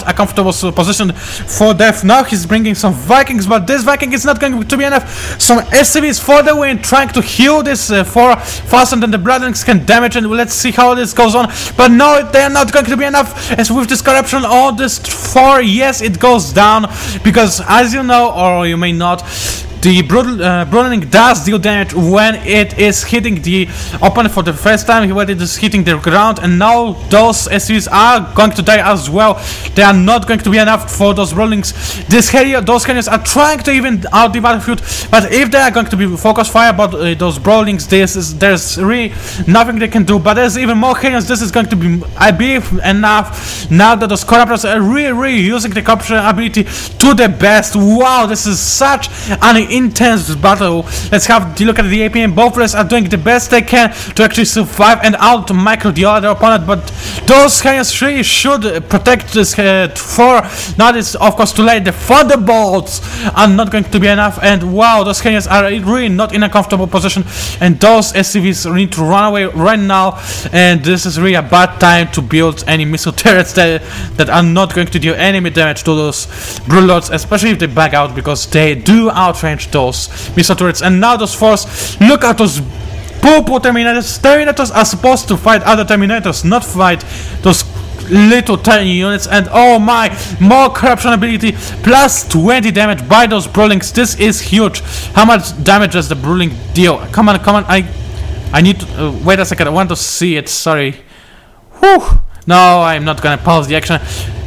not a comfortable position for Death. Now he's bringing some Vikings, but this Viking is not going to be enough. Some SCVs for the win, trying to heal this 4 faster than the Bloodlings can damage, and let's see how this goes on. But no, they are not going to be enough. As with this corruption on this 4, yes, it goes down, because as you know, or you may not, the Bloodling does deal damage when it is hitting the opponent for the first time, when it is hitting the ground, and now those SCVs are going to die as well. They are not going to be enough for those Bloodlings. Those Hellions are trying to even out the battlefield, but if they are going to be focus fire about those Bloodlings, there's really nothing they can do. But there's even more Hellions. This is going to be, I believe, enough now that those Corruptors are really using the corruption ability to the best. Wow, this is such an intense battle. Let's have a look at the APM. Both players are doing the best they can to actually survive and out to micro the other opponent, but those Hellions really should protect this 4. Now it's of course too late. The Thunderbolts are not going to be enough, and wow, those Hellions are really not in a comfortable position, and those SCVs need to run away right now, and this is really a bad time to build any missile turrets that are not going to do any damage to those Broodlords, especially if they back out, because they do outrange those missile turrets. And now those 4s, look at those poo-poo Terminators. Terminators are supposed to fight other Terminators, not fight those little tiny units. And oh my, more corruption ability, plus 20 damage by those Broodlings. This is huge. How much damage does the Broodling deal? Come on, I need to wait a second, I want to see it, sorry. Whew. No, I'm not gonna pause the action.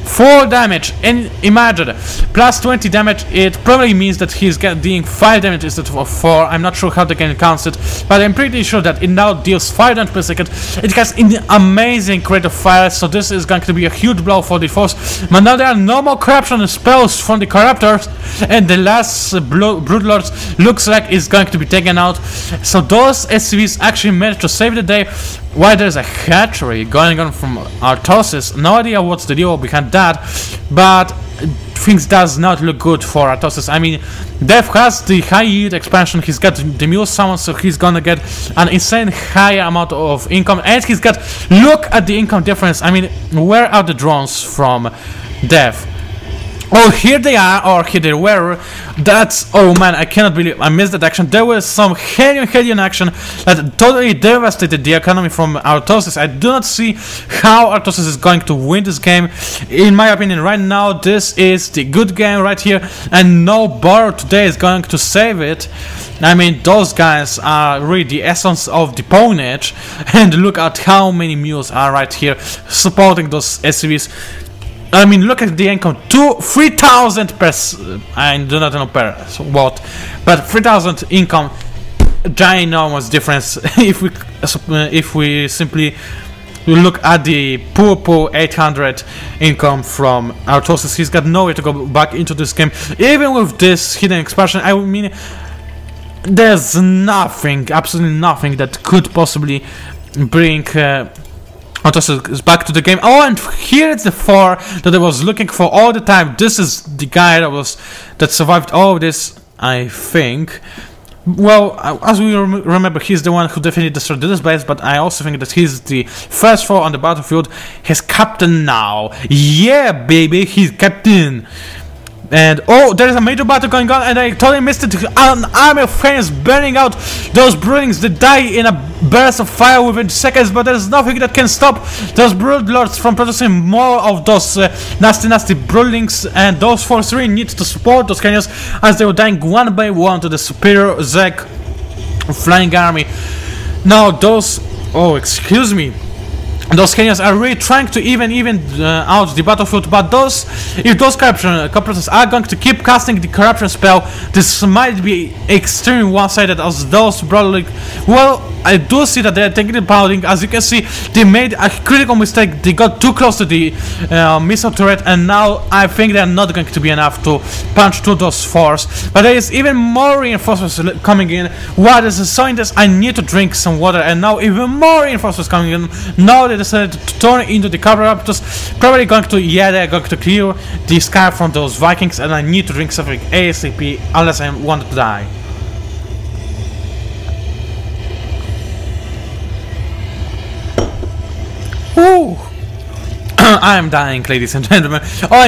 4 damage, and imagine, plus 20 damage, it probably means that he's dealing 5 damage instead of 4. I'm not sure how they can count it, but I'm pretty sure that it now deals 5 damage per second. It has an amazing rate of fire, so this is going to be a huge blow for the force. But now there are no more corruption spells from the Corruptors, and the last Broodlords looks like is going to be taken out. So those SCVs actually managed to save the day. Why there's a hatchery going on from Artosis, no idea what's the deal behind that, but things does not look good for Artosis. I mean, Dev has the high yield expansion, he's got the Mule Summon, so he's gonna get an insane high amount of income, and he's got, look at the income difference. I mean, where are the drones from Dev? Oh, here they are, or here they were. That's, oh man, I cannot believe I missed that action. There was some Hellion action that totally devastated the economy from Artosis. I do not see how Artosis is going to win this game. In my opinion, right now, this is the good game right here, and no borrow today is going to save it. I mean, those guys are really the essence of the Ponage, and look at how many mules are right here supporting those SCVs. I mean, look at the income, 3,000 per, I do not know per what, but 3,000 income, ginormous difference. if we simply look at the poor 800 income from Artosis, he's got no way to go back into this game, even with this hidden expansion. I mean, there's nothing, absolutely nothing that could possibly bring Artosis is back to the game. Oh, and here it's the 4 that I was looking for all the time. This is the guy that survived all of this, I think. Well, as we remember, he's the one who definitely destroyed this base, but I also think that he's the first 4 on the battlefield. He's captain now. Yeah, baby, he's captain. And oh, there is a major battle going on, and I totally missed it. An army of Hellions burning out those Broodlings that die in a burst of fire within seconds, but there's nothing that can stop those Broodlords from producing more of those nasty Broodlings, and those 4s really need to support those Hellions as they were dying one by one to the superior Zeg flying army. Now those, oh, excuse me, those Hellions are really trying to even out the battlefield, but if those corruptors are going to keep casting the corruption spell, this might be extremely one-sided, as those probably, well, I do see that they're taking the pounding. As you can see, they made a critical mistake. They got too close to the missile turret, and now I think they're not going to be enough to punch through those 4s. But there is even more reinforcements coming in. While this is showing this, I need to drink some water, and now even more reinforcements coming in. Now they decided to turn into the Corruptors. Probably going to, yeah, they're going to clear the sky from those Vikings, and I need to drink something ASAP, unless I want to die. I'm dying, ladies and gentlemen. Oh,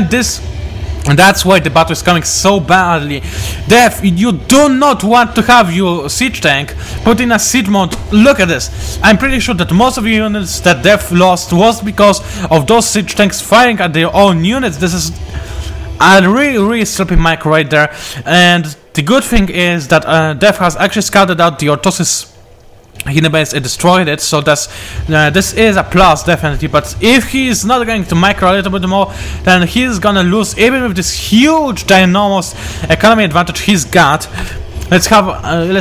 and that's why the battle is coming so badly. Def, you do not want to have your siege tank put in a siege mode. Look at this. I'm pretty sure that most of the units that Def lost was because of those siege tanks firing at their own units. This is a really sloppy micro right there. And the good thing is that Def has actually scouted out the Orthosis hidden base and destroyed it, so that's this is a plus definitely. But if he is not going to micro a little bit more, then he's gonna lose even with this huge dynamos economy advantage he's got. Let's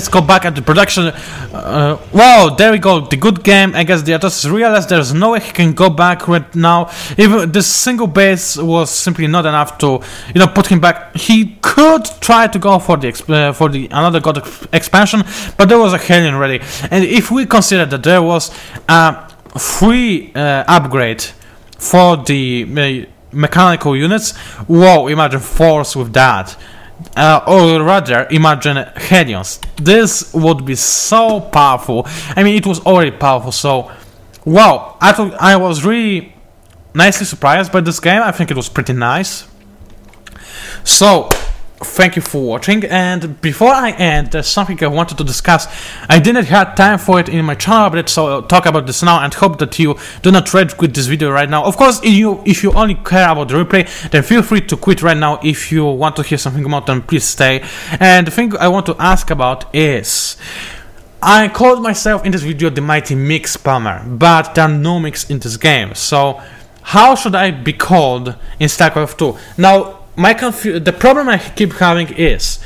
go back at the production. Wow, there we go. The good game. I guess the Atos realized there's no way he can go back right now. Even this single base was simply not enough to, you know, put him back. He could try to go for the another god expansion, but there was a Hellion ready. And if we consider that there was a free upgrade for the mechanical units, wow! Imagine Force with that. Or rather, imagine Hellions. This would be so powerful. I mean, it was already powerful, so wow, I was really nicely surprised by this game. I think it was pretty nice. So thank you for watching, and before I end, there's something I wanted to discuss. I didn't have time for it in my channel update, so I'll talk about this now and hope that you do not rage quit this video right now. Of course, if you only care about the replay, then feel free to quit right now. If you want to hear something more, then please stay. And the thing I want to ask about is, I called myself in this video the mighty mix spammer, but there are no mix in this game, so how should I be called in Starcraft 2? Now, the problem I keep having is,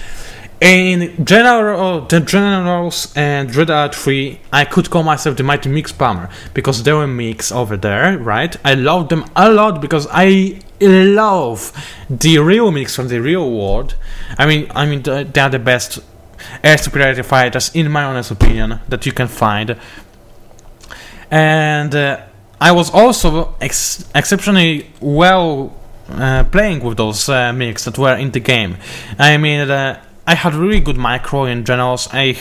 in the Generals and Dread Alert 3, I could call myself the mighty mix spammer because there were mix over there, right? I love them a lot because I love the real mix from the real world. I mean they are the best air superiority fighters, in my honest opinion, that you can find. And I was also exceptionally well playing with those mix that were in the game. I mean, I had really good micro in Generals, and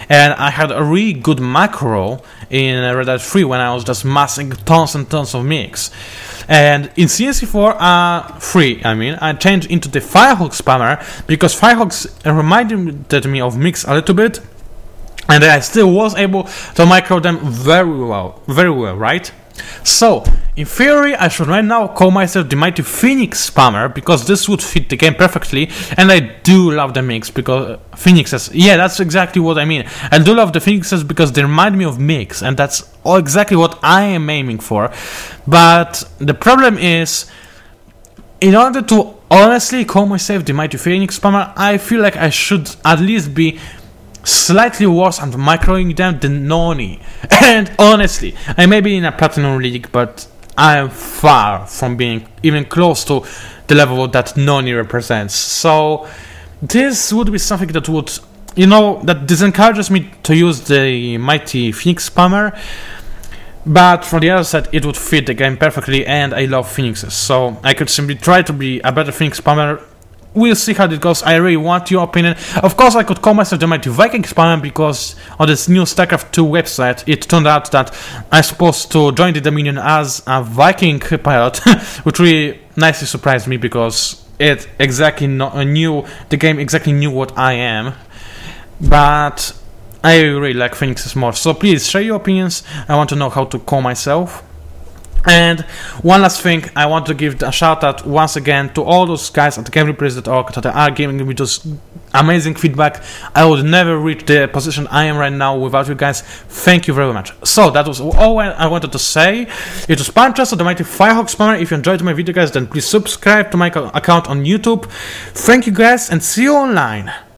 I had a really good macro in Red Dead 3 when I was just massing tons and tons of mix. And in CNC4 3, I changed into the Firehawk spammer because Firehawks reminded me of mix a little bit, and I still was able to micro them very well, right? So, in theory, I should right now call myself the mighty Phoenix spammer because this would fit the game perfectly, and I do love the mix because Phoenixes, yeah, that's exactly what I mean. I do love the Phoenixes because they remind me of mix, and that's exactly what I am aiming for. But the problem is, in order to honestly call myself the mighty Phoenix spammer, I feel like I should at least be slightly worse at microing them than Noni. And honestly, I may be in a Platinum League, but I am far from being even close to the level that Noni represents. So this would be something that would, you know, that disencourages me to use the mighty Phoenix spammer. But from the other side, it would fit the game perfectly, and I love Phoenixes, so I could simply try to be a better Phoenix spammer. We'll see how it goes. I really want your opinion. Of course, I could call myself the mighty Viking spammer because on this new Starcraft 2 website, it turned out that I'm supposed to join the Dominion as a Viking pilot, which really nicely surprised me because it exactly the game exactly knew what I am. But I really like Phoenixes more. So please share your opinions. I want to know how to call myself. And one last thing, I want to give a shout out once again to all those guys at GameReplays.org that are giving me just amazing feedback. I would never reach the position I am right now without you guys. Thank you very much. So that was all I wanted to say. It was PANCZASU, the mighty Firehawk spammer. If you enjoyed my video, guys, then please subscribe to my account on YouTube. Thank you guys, and see you online.